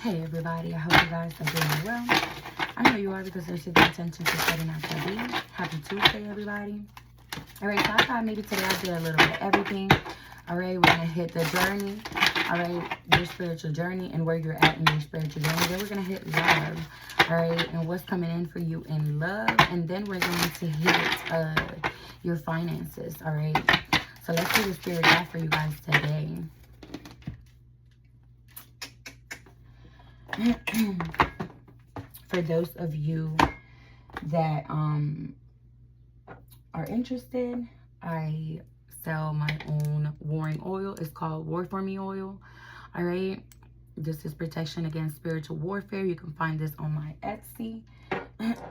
Hey everybody, I hope you guys are doing well. I know you are because there's the intention to setting out to be. Happy Tuesday, everybody. Alright, so I thought maybe today I did a little bit of everything. Alright, we're going to hit the journey. Alright, your spiritual journey and where you're at in your spiritual journey. Then we're going to hit love. Alright, and what's coming in for you in love. And then we're going to hit your finances. Alright, so let's see what spirit got for you guys today. For those of you that are interested, I sell my own warring oil. It's called War For Me oil. All right, this is protection against spiritual warfare. You can find this on my Etsy.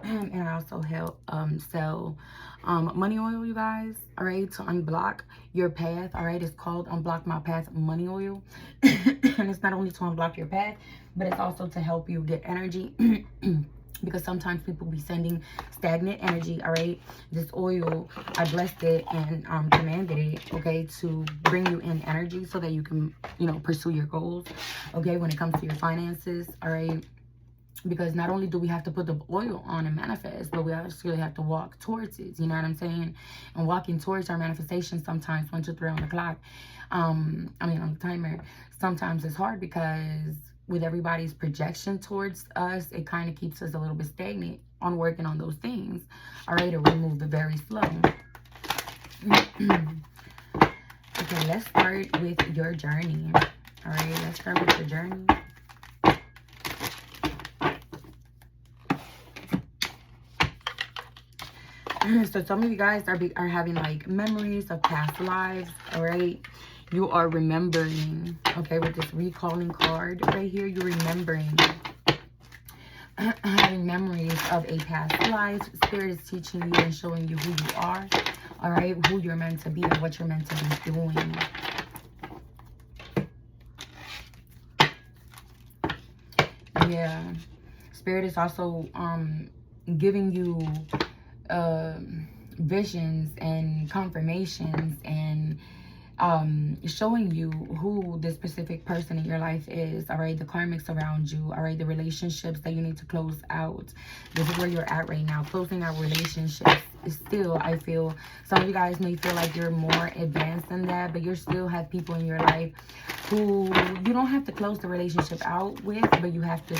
And I also sell money oil, you guys. All right, to unblock your path. All right, it's called Unblock My Path Money Oil. And it's not only to unblock your path, but it's also to help you get energy. Because sometimes people be sending stagnant energy. All right, this oil, I blessed it and commanded it, okay, to bring you in energy so that you can, you know, pursue your goals, okay, when it comes to your finances. All right, because not only do we have to put the oil on and manifest, but we actually have to walk towards it. You know what I'm saying? And walking towards our manifestation sometimes 1, 2, 3 on the clock, on the timer, sometimes it's hard because with everybody's projection towards us, it kind of keeps us a little bit stagnant on working on those things. All right, or we move it very slow. Okay, let's start with your journey. All right, let's start with your journey. So some of you guys are having like memories of past lives. All right, you are remembering, okay, with this recalling card right here, you're remembering having memories of a past life. Spirit is teaching you and showing you who you are, all right, who you're meant to be and what you're meant to be doing. Yeah, Spirit is also giving you visions and confirmations and showing you who this specific person in your life is. All right, the karmics around you. All right, the relationships that you need to close out. This is where you're at right now, closing out relationships. Still, I feel some of you guys may feel like you're more advanced than that, but you still have people in your life who you don't have to close the relationship out with, but you have to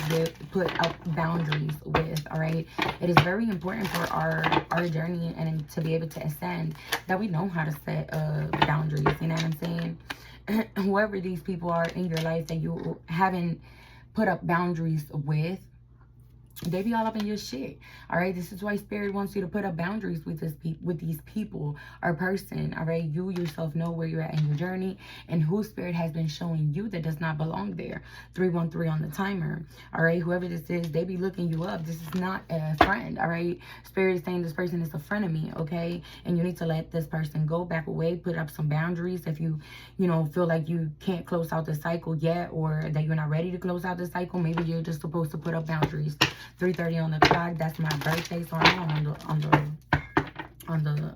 put up boundaries with. All right, it is very important for our journey and to be able to ascend that we know how to set boundaries. You know what I'm saying? Whoever these people are in your life that you haven't put up boundaries with, they be all up in your shit. All right, this is why Spirit wants you to put up boundaries with these people or person. All right, you yourself know where you're at in your journey and who Spirit has been showing you that does not belong there. 313 on the timer. All right, whoever this is, they be looking you up. This is not a friend. All right, Spirit is saying this person is a friend of me. Okay, and you need to let this person go, back away, put up some boundaries if you feel like you can't close out the cycle yet, or that you're not ready to close out the cycle. Maybe you're just supposed to put up boundaries. 3:30 on the clock. That's my birthday, so I'm on the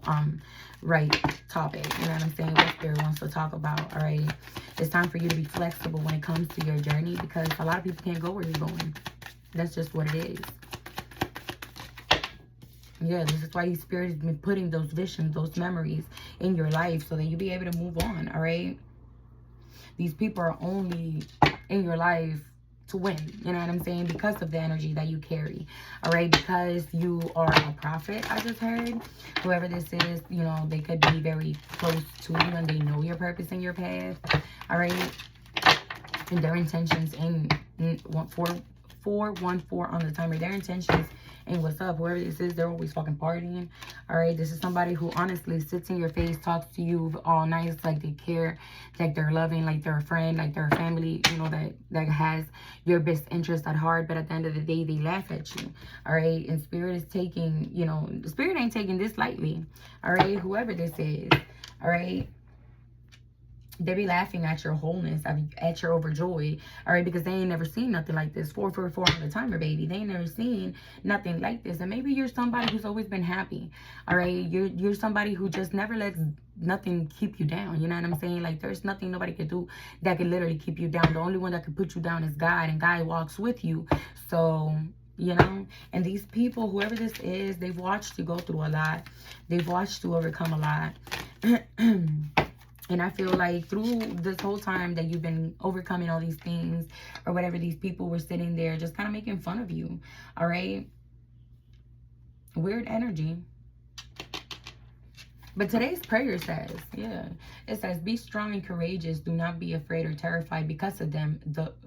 right topic. You know what I'm saying? What Spirit wants to talk about. All right, it's time for you to be flexible when it comes to your journey, because a lot of people can't go where you're going. That's just what it is. Yeah, this is why your Spirit has been putting those visions, those memories in your life so that you'll be able to move on. All right, these people are only in your life to win, you know what I'm saying, because of the energy that you carry. All right, because you are a prophet. I just heard whoever this is, they could be very close to you and they know your purpose and your path. All right, and their intentions in 414 on the timer, their intentions and what's up, whoever this is, they're always fucking partying. All right, this is somebody who honestly sits in your face, talks to you all nice, like they care, like they're loving, like they're a friend, like they're a family, that has your best interest at heart. But at the end of the day, they laugh at you. All right, and Spirit is taking, the Spirit ain't taking this lightly. All right, whoever this is. All right, They be laughing at your wholeness, at your overjoyed, all right, because they ain't never seen nothing like this. 444 on the timer, baby. They ain't never seen nothing like this. And maybe you're somebody who's always been happy, all right. You're somebody who just never lets nothing keep you down. You know what I'm saying? Like, there's nothing nobody could do that could literally keep you down. The only one that could put you down is God, and God walks with you. So, you know, and these people, whoever this is, they've watched you go through a lot. They've watched you overcome a lot. And I feel like through this whole time that you've been overcoming all these things or whatever, these people were sitting there just kind of making fun of you. All right. Weird energy. But today's prayer says, yeah, it says, be strong and courageous. Do not be afraid or terrified because of them.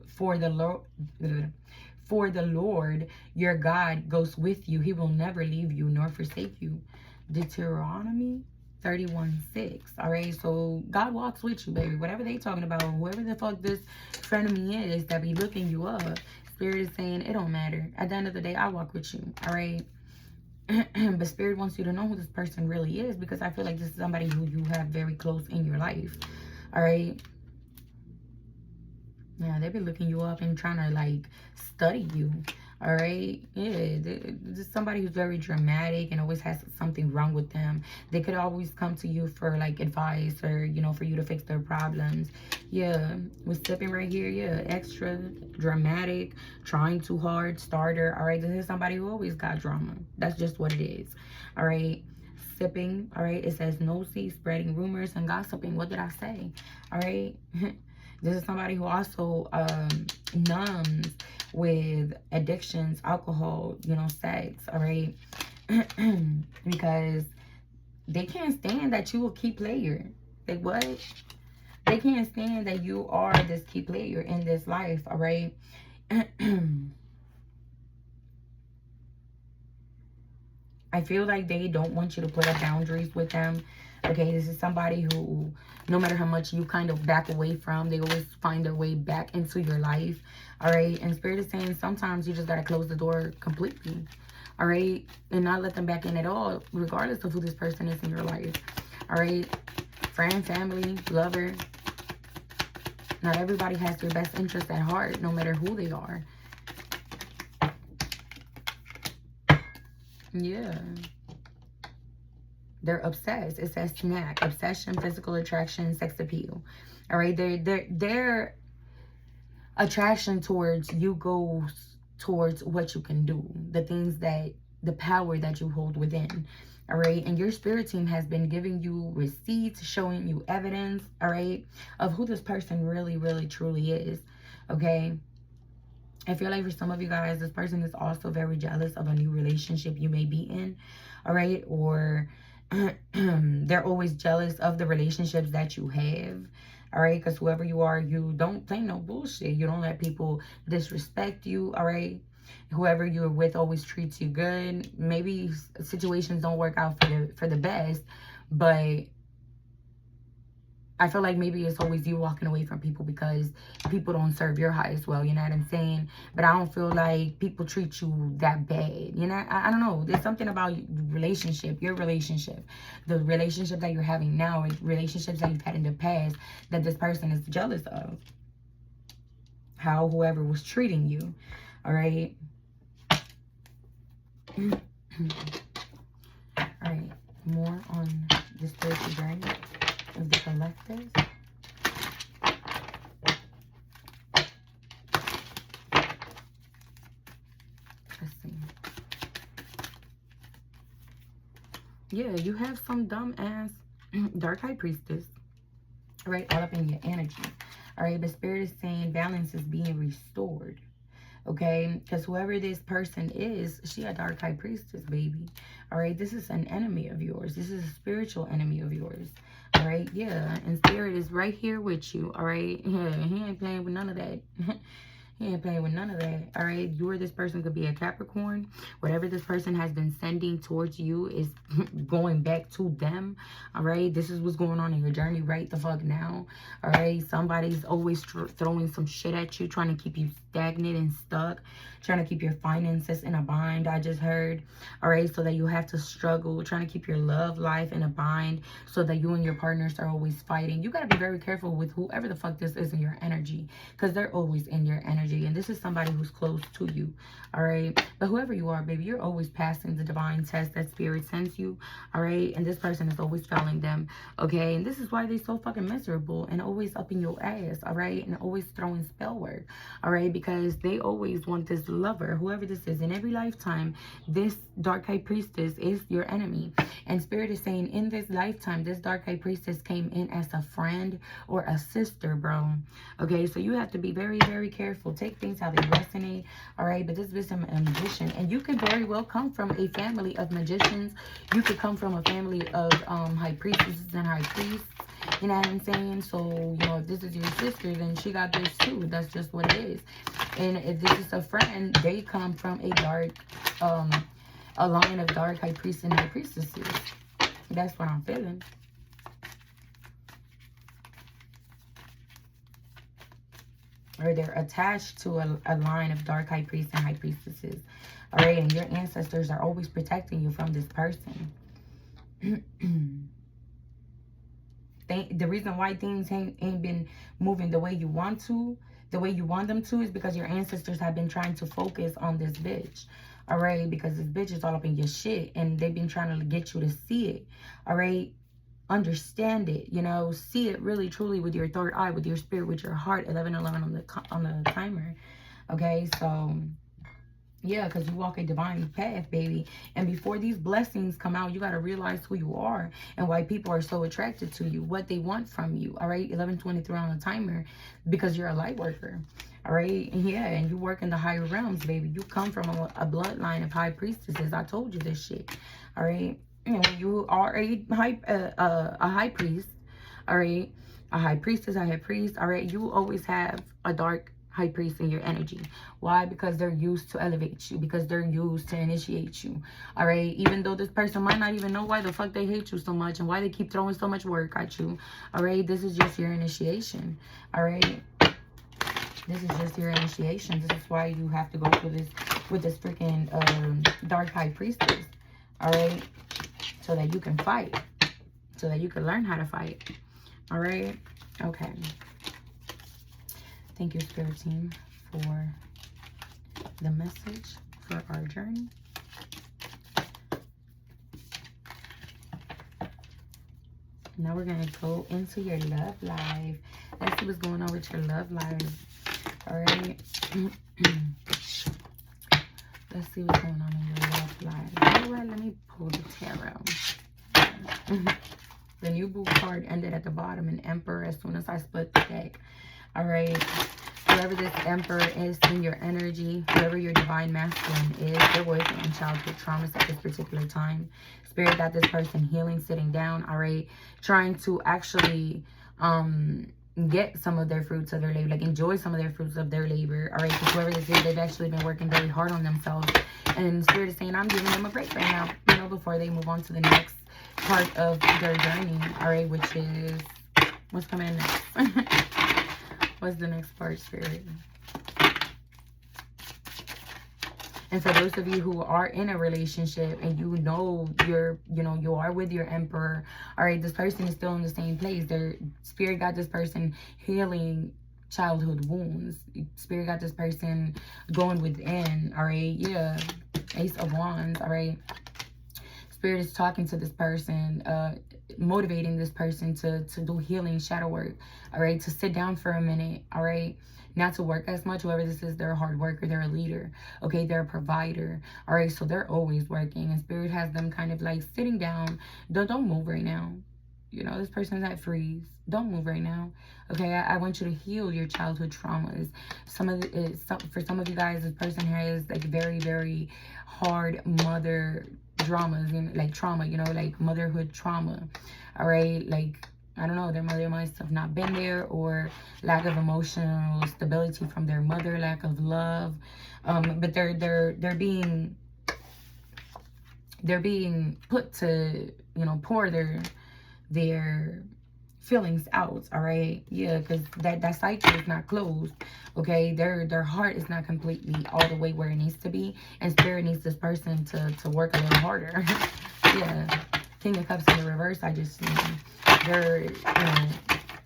For the Lord your God goes with you. He will never leave you nor forsake you. Deuteronomy 31:6. All right, so God walks with you, baby. Whatever they talking about, whoever the fuck this frenemy is that be looking you up, Spirit is saying it don't matter. At the end of the day, I walk with you. All right. But Spirit wants you to know who this person really is, because I feel like this is somebody who you have very close in your life. All right. Yeah, they be looking you up and trying to like study you. All right. Yeah, this is somebody who's very dramatic and always has something wrong with them. They could always come to you for like advice, or, you know, for you to fix their problems. Yeah, with stepping right here. Yeah, extra dramatic, trying too hard, starter. All right, this is somebody who always got drama. That's just what it is. All right. Sipping. All right, it says nosy, spreading rumors and gossiping. What did I say? All right. This is somebody who also numbs with addictions, alcohol, you know, sex, all right? Because they can't stand that you a key player. Like, what? They can't stand that you are this key player in this life, all right? I feel like they don't want you to put up boundaries with them. Okay, this is somebody who, no matter how much you kind of back away from, they always find their way back into your life. All right, and Spirit is saying sometimes you just got to close the door completely. All right, and not let them back in at all, regardless of who this person is in your life. All right, friend, family, lover. Not everybody has your best interest at heart, no matter who they are. Yeah. They're obsessed. It says snack, obsession, physical attraction, sex appeal. All right. Their attraction towards you goes towards what you can do, the things that, the power that you hold within. All right. And your spirit team has been giving you receipts, showing you evidence, all right, of who this person really, really, truly is. Okay. I feel like for some of you guys, this person is also very jealous of a new relationship you may be in, all right? Or they're always jealous of the relationships that you have, all right? Because whoever you are, you don't play no bullshit. You don't let people disrespect you, all right? Whoever you're with always treats you good. Maybe situations don't work out for the best, but I feel like maybe it's always you walking away from people because people don't serve your highest well, you know what I'm saying? But I don't feel like people treat you that bad, you know? I don't know. There's something about relationship, your relationship, the relationship that you're having now, and relationships that you've had in the past, that this person is jealous of. How whoever was treating you, all right? All right, more on the spiritual journey of the collective. Let's see. Yeah, you have some dumb ass dark high priestess, right? All up in your energy. All right, but Spirit is saying balance is being restored. Okay, because whoever this person is, she a dark high priestess, baby. All right, this is an enemy of yours. This is a spiritual enemy of yours. All right, yeah, and Spirit is right here with you. All right, yeah, he ain't playing with none of that. He ain't playing with none of that. All right. You or this person could be a Capricorn. Whatever this person has been sending towards you is going back to them. All right. This is what's going on in your journey right the fuck now. All right. Somebody's always throwing some shit at you, trying to keep you stagnant and stuck, trying to keep your finances in a bind. I just heard. All right. So that you have to struggle, trying to keep your love life in a bind, so that you and your partners are always fighting. You got to be very careful with whoever the fuck this is in your energy, because they're always in your energy. And this is somebody who's close to you. All right. But whoever you are, baby, you're always passing the divine test that spirit sends you. All right. And this person is always failing them. Okay. And this is why they're so fucking miserable and always up in your ass. All right. And always throwing spell work. All right. Because they always want this lover, whoever this is, in every lifetime. This dark high priestess is your enemy. And spirit is saying in this lifetime, this dark high priestess came in as a friend or a sister, bro. Okay. So you have to be very, very careful. Take things how they resonate. All right. But this is a magician. And you could very well come from a family of magicians. You could come from a family of high priestesses and high priests. You know what I'm saying? So, you know, if this is your sister, then she got this too. That's just what it is. And if this is a friend, they come from a dark, a line of dark high priests and high priestesses. That's what I'm feeling. Or they're attached to a line of dark high priests and high priestesses. All right, and your ancestors are always protecting you from this person. The reason why things ain't been moving the way you want them to, is because your ancestors have been trying to focus on this bitch. All right, because this bitch is all up in your shit, and they've been trying to get you to see it. All right. Understand it, you know, see it really truly with your third eye, with your spirit, with your heart. 1111 on the timer. Okay, so yeah, because you walk a divine path, baby. And before these blessings come out, you got to realize who you are and why people are so attracted to you, what they want from you. All right, 1123 on the timer, because you're a light worker. All right, yeah, and you work in the higher realms, baby. You come from a bloodline of high priestesses. I told you this shit. All right. And when you are a high priest, all right, a high priestess, a high priest, all right, you always have a dark high priest in your energy. Why? Because they're used to elevate you, because they're used to initiate you. All right, even though this person might not even know why the fuck they hate you so much and why they keep throwing so much work at you. All right, this is just your initiation. All right, this is just your initiation. This is why you have to go through this with this freaking dark high priestess. All right, so that you can fight, so that you can learn how to fight. All right. Okay. Thank you, Spirit Team, for the message for our journey. Now we're going to go into your love life. Let's see what's going on with your love life. All right. Let's see what's going on in your love life. You know what? Let me pull the tarot. The new boo card ended at the bottom, an Emperor, as soon as I split the deck. All right. Whoever this Emperor is in your energy, whoever your divine masculine is, they're working on childhood traumas at this particular time. Spirit got this person healing, sitting down, all right, trying to actually get some of their fruits of their labor, like enjoy some of their fruits of their labor. All right, because whoever this is, they've actually been working very hard on themselves, and Spirit is saying, I'm giving them a break right now, you know, before they move on to the next part of their journey. All right, which is what's coming in next. What's the next part, Spirit? And for those of you who are in a relationship and you know you are with your Emperor, all right, this person is still in the same place. Their Spirit got this person healing childhood wounds. Spirit got this person going within, all right, yeah, Ace of Wands, all right. Spirit is talking to this person, motivating this person to do healing shadow work, all right, to sit down for a minute, all right, not to work as much. Whoever this is, they're a hard worker, they're a leader, okay, they're a provider, all right, so they're always working, and Spirit has them kind of like sitting down. Don't move right now. You know, this person's at freeze. Don't move right now. Okay, I want you to heal your childhood traumas. For some of you guys, this person has like very, very hard mother dramas and like trauma, you know, like motherhood trauma. All right, like I don't know, their mother must have not been there, or lack of emotional stability from their mother, lack of love. But they're being put to, you know, pour their feelings out. All right, yeah, because that cycle is not closed. Okay, their heart is not completely all the way where it needs to be, and spirit needs this person to work a little harder. Yeah, King of Cups in the reverse. I just seen they're, you know,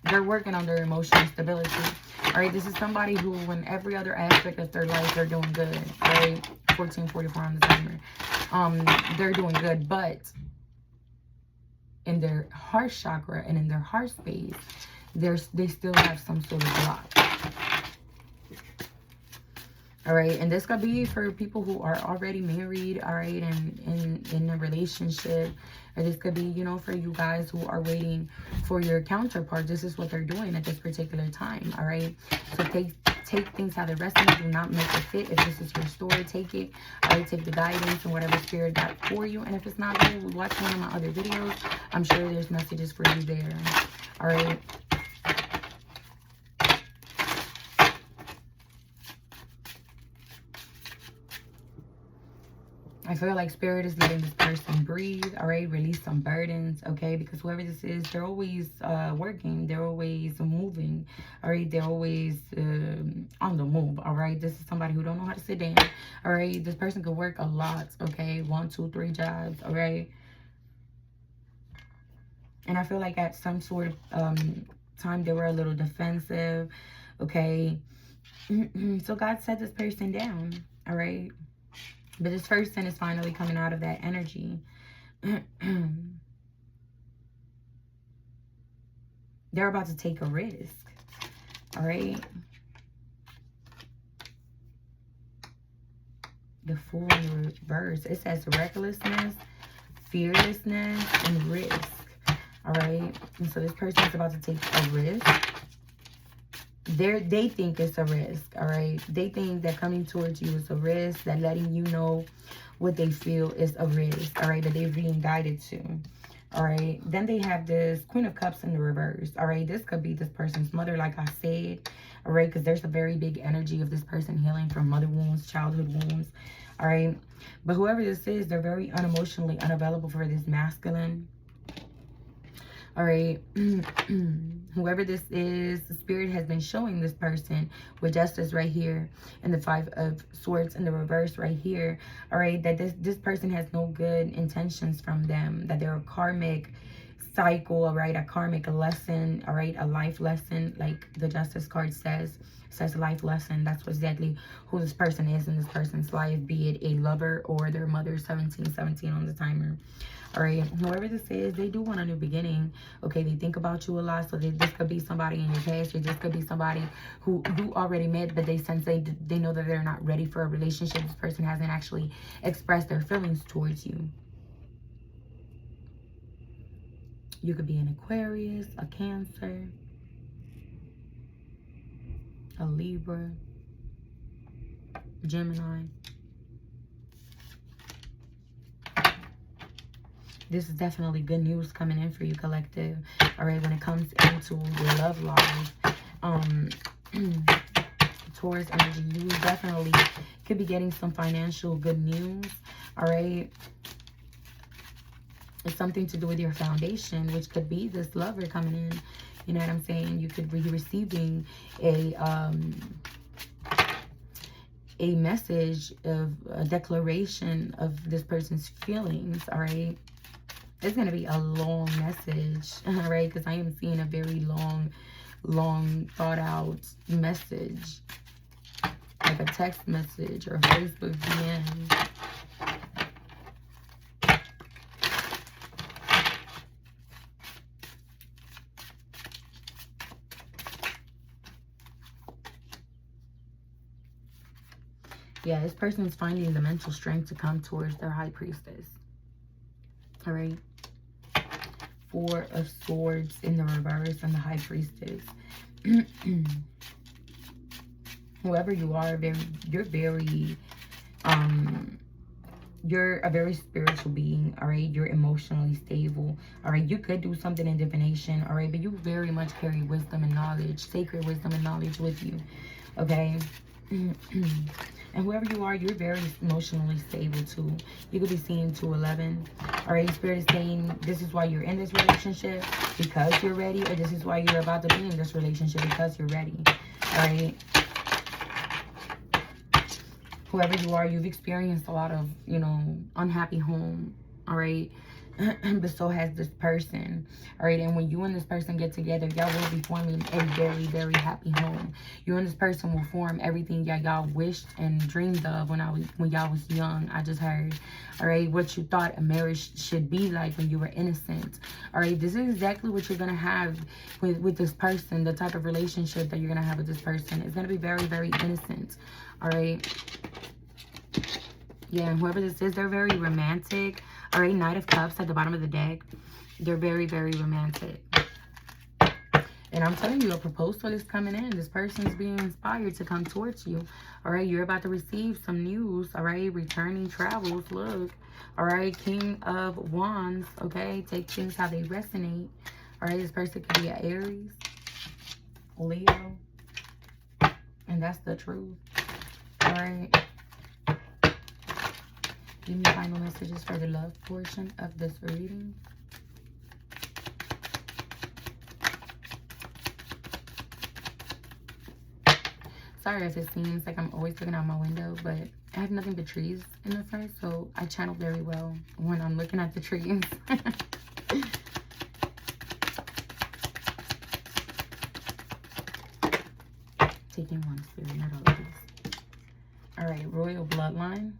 they're working on their emotional stability. All right, this is somebody who, in every other aspect of their life, they're doing good. All right, 1444 on the timer. They're doing good, but in their heart chakra and in their heart space, they still have some sort of block. All right, and this could be for people who are already married, all right, and in a relationship. Or this could be, you know, for you guys who are waiting for your counterpart. This is what they're doing at this particular time, all right? So take things how they resonate. Do not make it fit. If this is your story, take it. All right, take the guidance and whatever spirit got for you. And if it's not good, watch one of my other videos. I'm sure there's messages for you there, all right? I feel like spirit is letting this person breathe, all right? Release some burdens, okay? Because whoever this is, they're always working. They're always moving, all right? They're always on the move, all right? This is somebody who don't know how to sit down, all right? This person could work a lot, okay? 1, 2, 3 jobs, all right? And I feel like at some sort of time, they were a little defensive, okay? So God set this person down, all right? But this person is finally coming out of that energy. They're about to take a risk. All right. The Fool in reverse. It says recklessness, fearlessness, and risk. All right. And so this person is about to take a risk. They think it's a risk, all right? They think that coming towards you is a risk, that letting you know what they feel is a risk, all right, that they're being guided to, all right? Then they have this Queen of Cups in the reverse, all right? This could be this person's mother, like I said, all right? Because there's a very big energy of this person healing from mother wounds, childhood wounds, all right? But whoever this is, they're very unemotionally unavailable for this masculine. All right, whoever this is, the spirit has been showing this person with justice right here and the 5 of Swords in the reverse right here. All right, that this person has no good intentions from them, that they're a karmic cycle, all right, a karmic lesson, all right, a life lesson, like the Justice card says life lesson. That's exactly who this person is in this person's life, be it a lover or their mother. 1717 on the timer. All right, whoever this is, they do want a new beginning. Okay, they think about you a lot. So this could be somebody in your past, or this could be somebody who you already met, but they sense they know that they're not ready for a relationship. This person hasn't actually expressed their feelings towards you. You could be an Aquarius, a Cancer, a Libra, Gemini. This is definitely good news coming in for you, collective. All right, when it comes into your love life, Taurus energy, you definitely could be getting some financial good news. All right. It's something to do with your foundation, which could be this lover coming in. You know what I'm saying? You could be receiving a message of a declaration of this person's feelings. All right. It's going to be a long message, all right? Because I am seeing a very long thought out message. Like a text message or a Facebook DM. Yeah, this person is finding the mental strength to come towards their High Priestess. All right. 4 of Swords in the reverse and the High Priestess. Whoever you are, you're very you're a very spiritual being, all right? You're emotionally stable, all right? You could do something in divination, all right? But you very much carry wisdom and knowledge, sacred wisdom and knowledge with you, okay? And whoever you are, you're very emotionally stable too. You could be seeing 211. All right, Spirit is saying this is why you're in this relationship, because you're ready, or this is why you're about to be in this relationship, because you're ready. All right. Whoever you are, you've experienced a lot of, you know, unhappy home. All right. But so has this person, all right? And when you and this person get together, y'all will be forming a very, very happy home. You and this person will form everything y'all wished and dreamed of when y'all was young. I just heard, all right, what you thought a marriage should be like when you were innocent, all right? This is exactly what you're gonna have with this person. The type of relationship that you're gonna have with this person is gonna be very, very innocent, all right? Yeah, and whoever this is, they're very romantic. All right, Knight of Cups at the bottom of the deck. They're very, very romantic. And I'm telling you, a proposal is coming in. This person's being inspired to come towards you. All right, you're about to receive some news. All right, returning travels. Look. All right, King of Wands. Okay, take things how they resonate. All right, this person could be an Aries, Leo. And that's the truth. All right. Give me final messages for the love portion of this reading. Sorry if it seems like I'm always looking out my window, but I have nothing but trees in the front, so I channel very well when I'm looking at the trees. Taking one, Spirit, not all of these. All right, royal bloodline.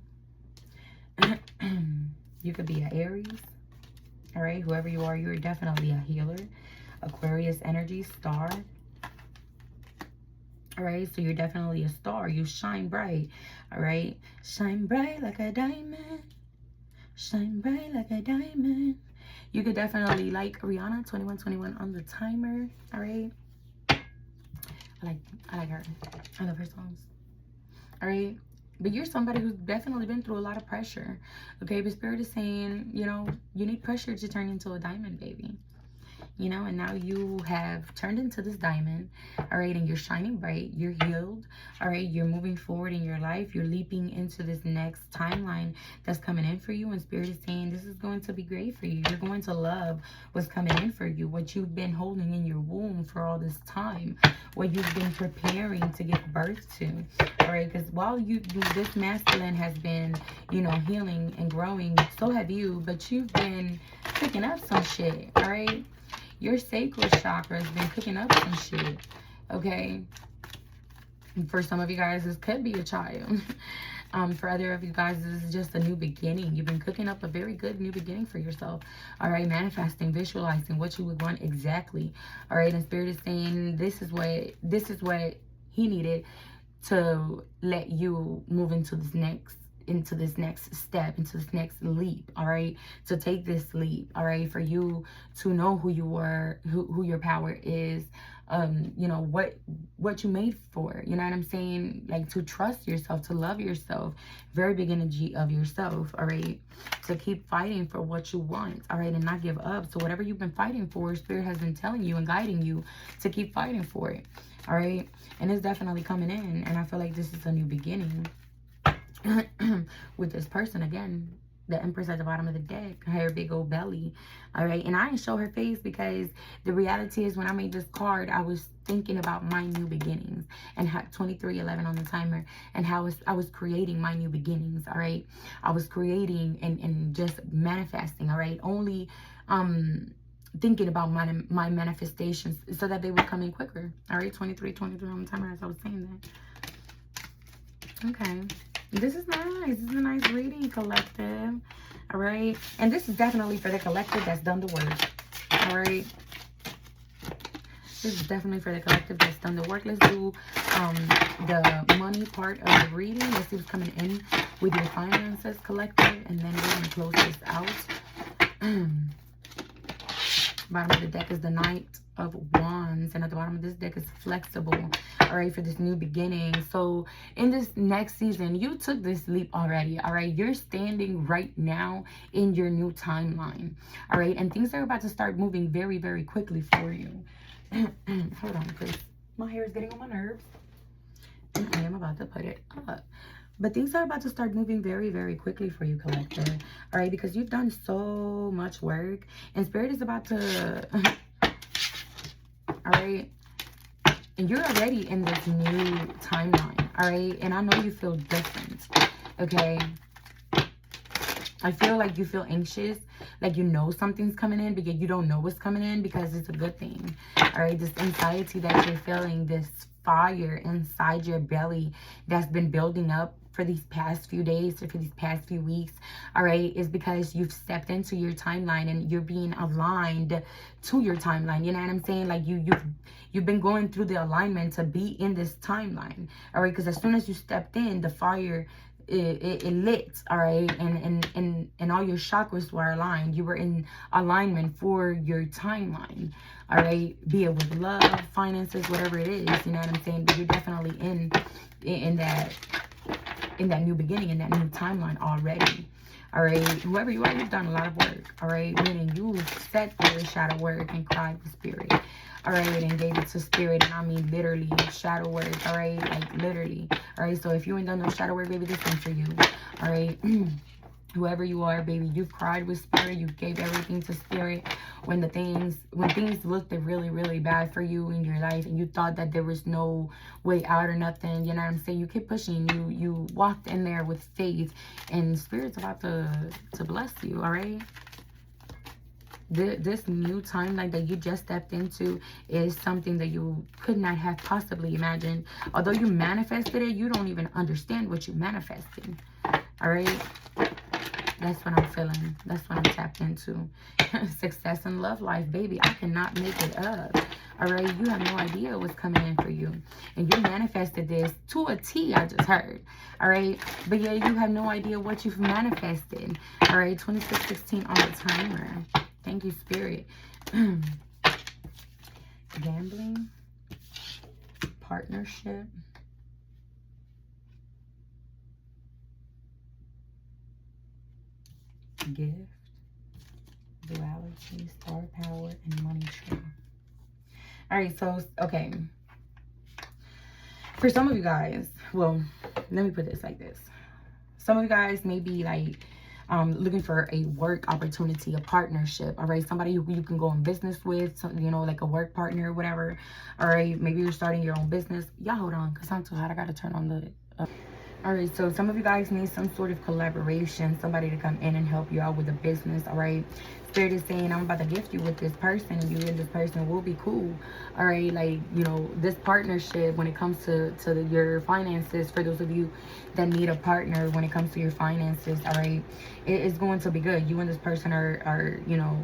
You could be an Aries. All right, whoever you are, you're definitely a healer. Aquarius energy, star. All right, so you're definitely a star. You shine bright. All right, shine bright like a diamond. Shine bright like a diamond. You could definitely like Rihanna, 2121 on the timer. All right, I like her. I love her songs. All right. But you're somebody who's definitely been through a lot of pressure. Okay, but Spirit is saying, you know, you need pressure to turn into a diamond, baby. You know, and now you have turned into this diamond, all right, and you're shining bright, you're healed, all right, you're moving forward in your life, you're leaping into this next timeline that's coming in for you, and Spirit is saying this is going to be great for you. You're going to love what's coming in for you, what you've been holding in your womb for all this time, what you've been preparing to give birth to, all right, because while this masculine has been, you know, healing and growing, so have you, but you've been picking up some shit, all right? Your sacral chakra has been cooking up some shit, okay? And for some of you guys, this could be a child. For other of you guys, this is just a new beginning. You've been cooking up a very good new beginning for yourself. All right, manifesting, visualizing what you would want exactly. All right, and Spirit is saying this is what he needed to let you move into this next step, into this next leap, all right, to take this leap, all right, for you to know who you were, who your power is, you know, what you made for, you know what I'm saying, like to trust yourself, to love yourself, very big energy of yourself, all right, to keep fighting for what you want, all right, and not give up. So whatever you've been fighting for, Spirit has been telling you and guiding you to keep fighting for it, all right, and it's definitely coming in, and I feel like this is a new beginning. With this person again, the Empress at the bottom of the deck, her big old belly, all right, and I didn't show her face because the reality is when I made this card, I was thinking about my new beginnings and had 2311 on the timer, and how I was creating my new beginnings, all right, I was creating and just manifesting, all right, only thinking about my manifestations so that they would come in quicker, all right, 23 on the timer as I was saying that. Okay. This is nice. This is a nice reading, collective. All right. And this is definitely for the collective that's done the work. All right. This is definitely for the collective that's done the work. Let's do the money part of the reading. Let's see what's coming in with your finances, collective. And then we're going to close this out. Bottom of the deck is the Knight of Wands. And at the bottom of this deck is flexible. all right, for this new beginning. So in this next season, you took this leap already, all right? You're standing right now in your new timeline, all right? And things are about to start moving very, very quickly for you. Hold on, please. My hair is getting on my nerves. And I am about to put it up. But things are about to start moving very, very quickly for you, collector. All right, because you've done so much work. And Spirit is about to... all right? And you're already in this new timeline, all right? And I know you feel different, okay? I feel like you feel anxious, like you know something's coming in, because you don't know what's coming in, because it's a good thing, all right? This anxiety that you're feeling, this fire inside your belly that's been building up for these past few days or for these past few weeks, all right, is because you've stepped into your timeline and you're being aligned to your timeline. You know what I'm saying? Like you've been going through the alignment to be in this timeline, all right? Because as soon as you stepped in, the fire it lit, all right, and all your chakras were aligned. You were in alignment for your timeline, all right, be it with love, finances, whatever it is, you know what I'm saying? But you're definitely in that new beginning, in that new timeline already, all right? Whoever you are, you've done a lot of work, all right? Meaning you set your shadow work and cried with Spirit, all right, and gave it to Spirit, and I mean literally shadow work, all right? Like literally, all right? So if you ain't done no shadow work, baby, this one's for you, all right? Whoever you are, baby, you've cried with Spirit. You gave everything to Spirit when things looked really, really bad for you in your life, and you thought that there was no way out or nothing. You know what I'm saying? You keep pushing. You walked in there with faith, and Spirit's about to bless you. All right. This new timeline that you just stepped into is something that you could not have possibly imagined. Although you manifested it, you don't even understand what you manifested. All right. That's what I'm feeling. That's what I'm tapped into. Success and love life, baby. I cannot make it up. All right. You have no idea what's coming in for you. And you manifested this to a T, I just heard. All right. But yeah, you have no idea what you've manifested. All right. 2616 on the timer. Thank you, Spirit. Gambling. Partnership. Gift, duality, star power, and money tree. All right, so okay, for some of you guys, well, let me put this like this. Some of you guys may be like looking for a work opportunity, a partnership, all right? Somebody who you can go in business with, so, you know, like a work partner or whatever, all right? Maybe you're starting your own business. Y'all hold on, because I'm too hot. I gotta turn on the all right, so some of you guys need some sort of collaboration, somebody to come in and help you out with a business, all right? Spirit is saying, I'm about to gift you with this person, and you and this person will be cool, all right? Like, you know, this partnership when it comes to your finances, for those of you that need a partner when it comes to your finances, all right? It is going to be good. You and this person are you know,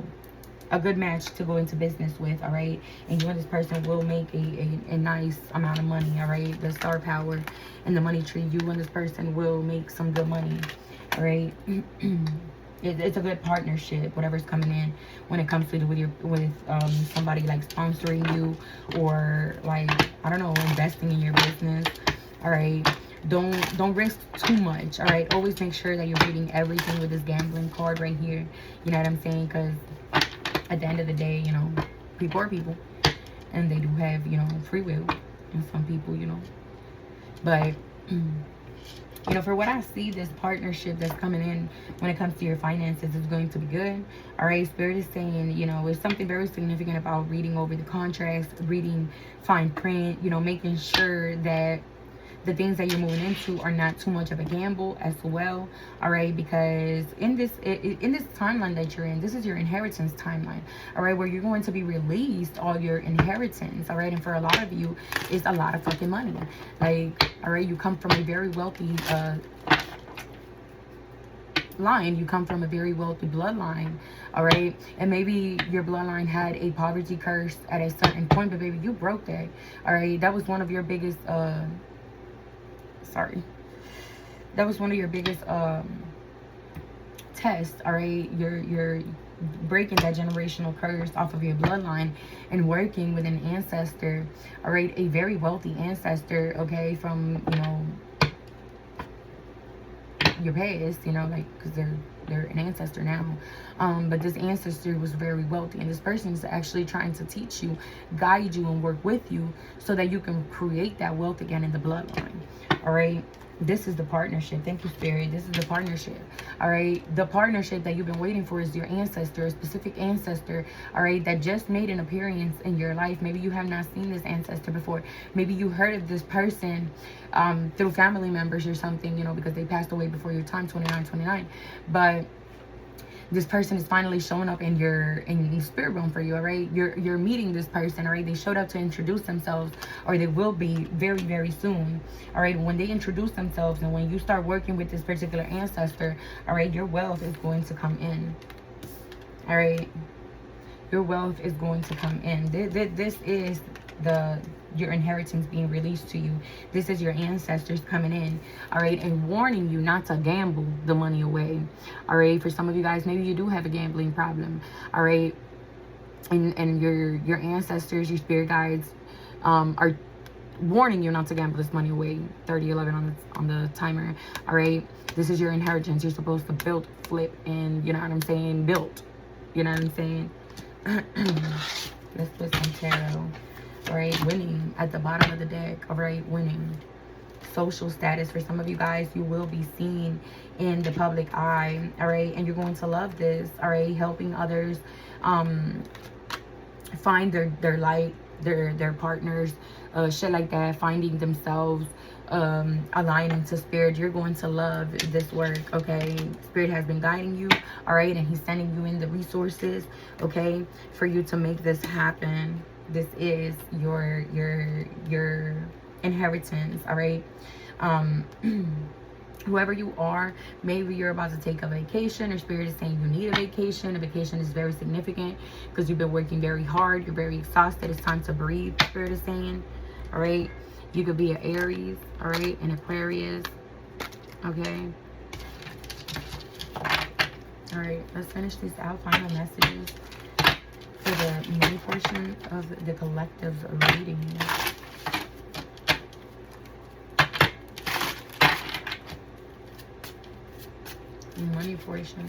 a good match to go into business with, all right? And you and this person will make a nice amount of money, all right? The star power and the money tree, you and this person will make some good money, all right? It's a good partnership, whatever's coming in when it comes to with somebody like sponsoring you, or like, I don't know, investing in your business, all right? Don't risk too much, all right? Always make sure that you're reading everything with this gambling card right here, you know what I'm saying? Because at the end of the day, you know, people are people, and they do have, you know, free will, and some people, you know, but you know, for what I see, this partnership that's coming in when it comes to your finances is going to be good, all right? Spirit is saying, you know, it's something very significant about reading over the contracts, reading fine print, you know, making sure that the things that you're moving into are not too much of a gamble as well, all right? Because in this timeline that you're in, this is your inheritance timeline, all right, where you're going to be released all your inheritance, all right? And for a lot of you, it's a lot of fucking money, like, all right, you come from a very wealthy line, you come from a very wealthy bloodline, all right? And maybe your bloodline had a poverty curse at a certain point, but baby, you broke that, all right? That was one of your biggest that was one of your biggest test, all right? You're breaking that generational curse off of your bloodline and working with an ancestor, all right? A very wealthy ancestor, okay, from, you know, your past, you know, like, because they're an ancestor now, but this ancestor was very wealthy, and this person is actually trying to teach you, guide you, and work with you so that you can create that wealth again in the bloodline. All right, this is the partnership. Thank you, Spirit. This is the partnership. All right, the partnership that you've been waiting for is your ancestor, a specific ancestor, all right, that just made an appearance in your life. Maybe you have not seen this ancestor before. Maybe you heard of this person through family members or something, you know, because they passed away before your time, 29. But this person is finally showing up in the spirit realm for you, all right? You're meeting this person, all right? They showed up to introduce themselves, or they will be very, very soon, all right? When they introduce themselves and when you start working with this particular ancestor, all right, your wealth is going to come in, all right? Your wealth is going to come in. This is your inheritance being released to you. This is your ancestors coming in, all right, and warning you not to gamble the money away, all right? For some of you guys, maybe you do have a gambling problem, all right, and your ancestors, your spirit guides, are warning you not to gamble this money away. 3011 on the timer, all right? This is your inheritance. You're supposed to build, flip, and you know what I'm saying, build, you know what I'm saying. Let's put some tarot. All right, winning at the bottom of the deck. All right, winning. Social status. For some of you guys, you will be seen in the public eye. All right, and you're going to love this. All right, helping others find their light, their partners, shit like that, finding themselves, aligning to spirit. You're going to love this work, okay? Spirit has been guiding you, all right, and he's sending you in the resources, okay, for you to make this happen. This is your inheritance, all right? Whoever you are, maybe you're about to take a vacation, or spirit is saying you need a vacation. A vacation is very significant because you've been working very hard. You're very exhausted. It's time to breathe, spirit is saying, all right? You could be an Aries, all right, an Aquarius, okay? All right, let's finish this out. Final messages for the money portion of the collective reading. Money portion.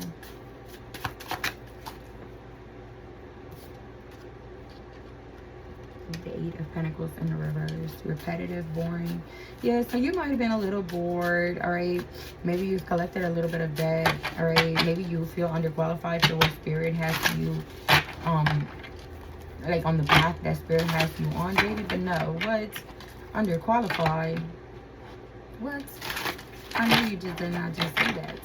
The 8 of Pentacles in the reverse. Repetitive, boring. Yeah, so you might have been a little bored, all right? Maybe you've collected a little bit of debt, all right? Maybe you feel underqualified for what spirit has you, like on the path that spirit has you on, baby. But no, what? Underqualified? What? I know you just did not just say that.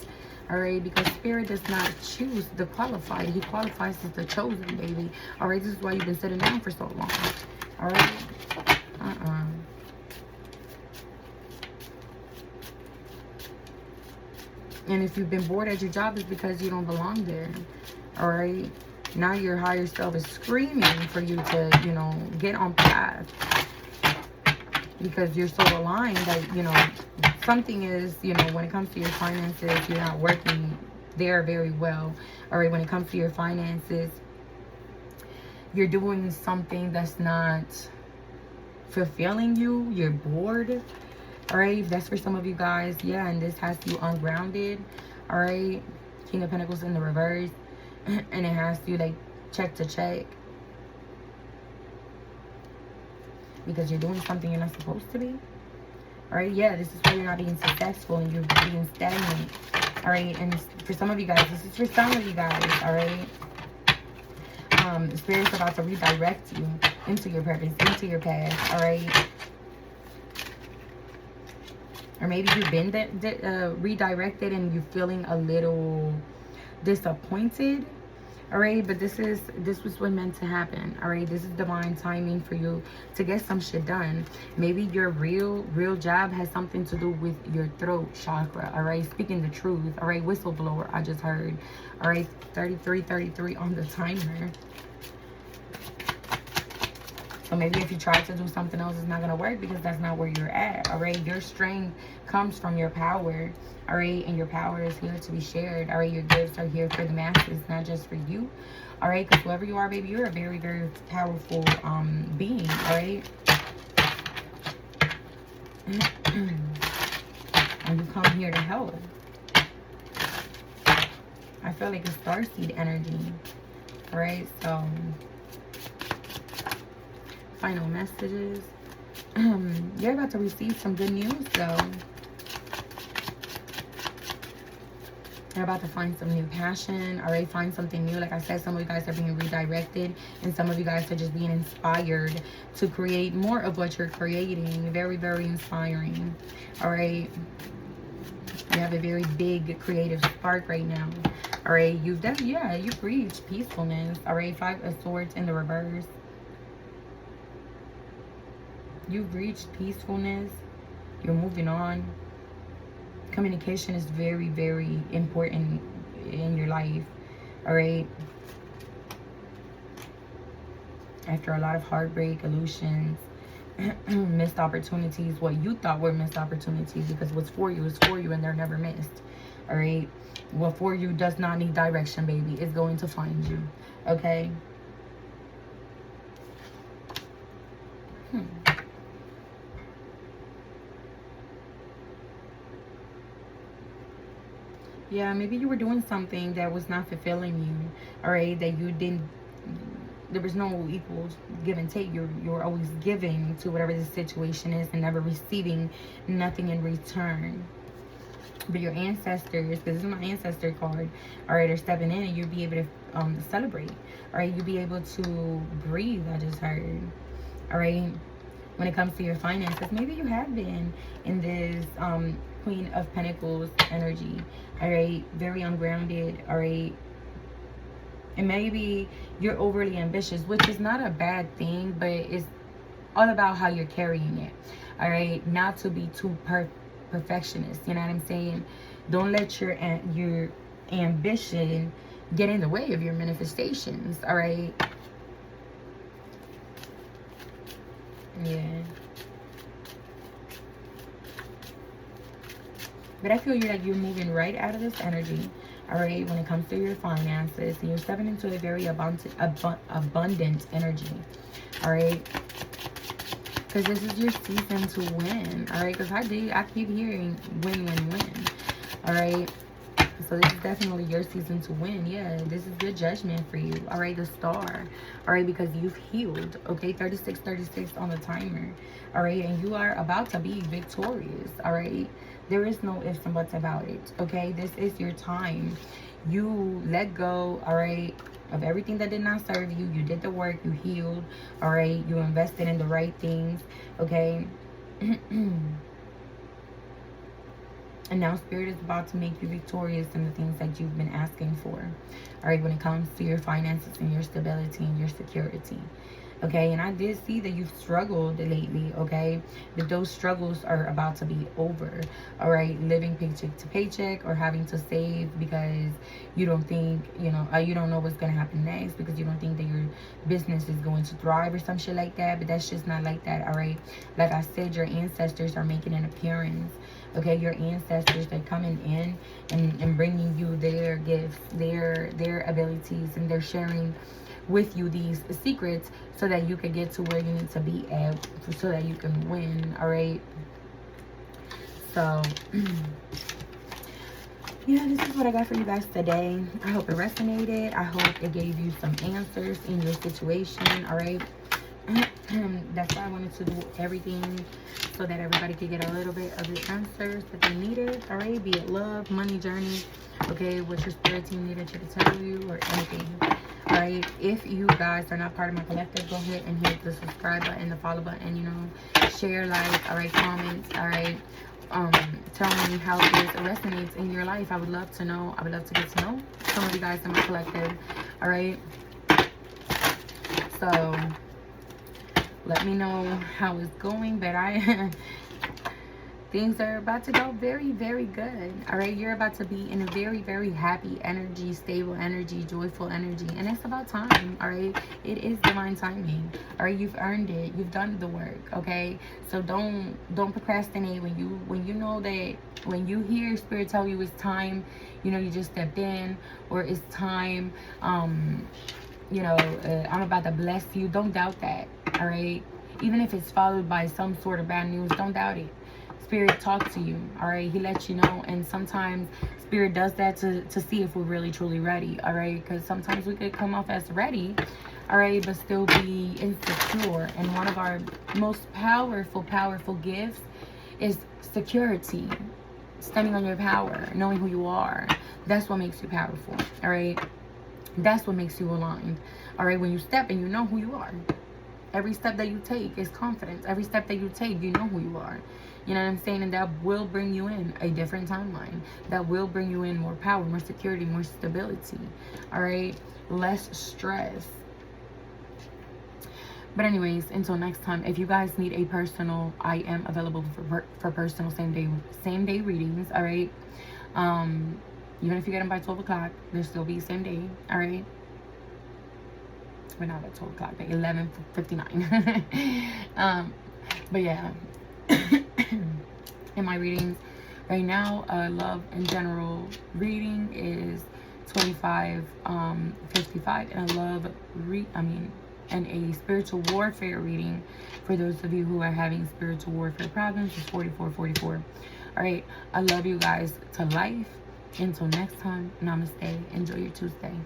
All right, because spirit does not choose the qualified. He qualifies as the chosen, baby. All right, this is why you've been sitting down for so long. All right. And if you've been bored at your job, it's because you don't belong there. All right. Now your higher self is screaming for you to, you know, get on path. Because you're so aligned that, you know, something is, you know, when it comes to your finances, you're not working there very well. All right, when it comes to your finances, you're doing something that's not fulfilling you. You're bored. All right, that's for some of you guys. Yeah, and this has you ungrounded. All right, King of Pentacles in the reverse. And it has you like check to check. Because you're doing something you're not supposed to be. All right, yeah, this is why you're not being successful and you're being stagnant. All right, and for some of you guys, this is for some of you guys, all right? Spirit's about to redirect you into your purpose, into your path, all right? Or maybe you've been redirected and you're feeling a little disappointed. All right, but this was what meant to happen. All right, this is divine timing for you to get some shit done. Maybe your real job has something to do with your throat chakra. All right, speaking the truth. All right, whistleblower, I just heard. All right, 33 on the timer. So maybe if you try to do something else, it's not going to work because that's not where you're at, all right? Your strength comes from your power, all right? And your power is here to be shared, all right? Your gifts are here for the masses, not just for you, all right? Because whoever you are, baby, you're a very, very powerful being, all right? And you come here to help. I feel like it's starseed energy, all right? So, final messages. You're about to receive some good news, though. You're about to find some new passion, all right? Find something new. Like I said, some of you guys are being redirected, and some of you guys are just being inspired to create more of what you're creating. Very, very inspiring, all right? You have a very big creative spark right now, all right? You've reached peacefulness, all right? 5 of Swords in the reverse. You've reached peacefulness. You're moving on. Communication is very, very important in your life, all right? After a lot of heartbreak, illusions, missed opportunities, what you thought were missed opportunities, because what's for you is for you and they're never missed, all right? What for you does not need direction, baby. It's going to find you, okay? Yeah, maybe you were doing something that was not fulfilling you, all right? That you didn't, there was no equal give and take. You're always giving to whatever the situation is and never receiving nothing in return. But your ancestors, because this is my ancestor card, all right, are stepping in, and you'll be able to celebrate, all right? You'll be able to breathe, I just heard, all right? When it comes to your finances, maybe you have been in this Queen of Pentacles energy, all right? Very ungrounded, all right? And maybe you're overly ambitious, which is not a bad thing, but it's all about how you're carrying it, all right? Not to be too perfectionist, you know what I'm saying? Don't let your ambition get in the way of your manifestations, all right? Yeah. But I feel you're moving right out of this energy, all right, when it comes to your finances. And you're stepping into a very abundant energy, all right? Because this is your season to win, all right? Because I keep hearing win, win, win, all right? So this is definitely your season to win. Yeah, this is good judgment for you, all right? The star, all right? Because you've healed, okay? 36 on the timer, all right? And you are about to be victorious, all right? There is no ifs and buts about it, okay? This is your time. You let go, all right, of everything that did not serve you. You did the work. You healed, all right? You invested in the right things, okay? And now Spirit is about to make you victorious in the things that you've been asking for, all right, when it comes to your finances and your stability and your security, okay? And I did see that you've struggled lately, okay? But those struggles are about to be over, all right? Living paycheck to paycheck or having to save because you don't think, you don't know what's going to happen next, because you don't think that your business is going to thrive or some shit like that. But that's just not like that, all right? Like I said, your ancestors are making an appearance, okay? Your ancestors, they're coming in and bringing you their gifts, their abilities, and they're sharing with you these secrets so that you can get to where you need to be at, so that you can win, all right? So yeah, this is what I got for you guys today. I hope it resonated. I hope it gave you some answers in your situation, all right? That's why I wanted to do everything, so that everybody could get a little bit of the answers that they needed, all right? Be it love, money, journey, okay? What your spirit team needed you to tell you, or anything, all right? If you guys are not part of my collective, go ahead and hit the subscribe button, the follow button, share, like, all right, comments, all right? Tell me how this resonates in your life. I would love to know. I would love to get to know some of you guys in my collective, all right? So let me know how it's going. But Things are about to go very, very good. All right, you're about to be in a very, very happy energy, stable energy, joyful energy, and it's about time. All right, it is divine timing. All right, you've earned it. You've done the work. Okay, so don't procrastinate when you know that, when you hear spirit tell you it's time. You know, you just stepped in, or it's time. You know, I'm about to bless you. Don't doubt that. All right, even if it's followed by some sort of bad news, don't doubt it. Spirit talks to you, all right? He lets you know, and sometimes Spirit does that to see if we're really truly ready, all right? Because sometimes we could come off as ready, all right, but still be insecure. And one of our most powerful gifts is security, standing on your power, knowing who you are. That's what makes you powerful, all right? That's what makes you aligned, all right? When you step and you know who you are. Every step that you take is confidence. Every step that you take, you know who you are. You know what I'm saying? And that will bring you in a different timeline. That will bring you in more power, more security, more stability. All right? Less stress. But anyways, until next time, if you guys need a personal, I am available for personal same day readings. All right? Even if you get them by 12 o'clock, they'll still be same day. All right? We're not at 12 o'clock, like 11:59. But yeah, in my readings right now, love in general reading is 25.55, and a love and a spiritual warfare reading for those of you who are having spiritual warfare problems is 44.44. All right, I love you guys to life. Until next time, namaste. Enjoy your Tuesday.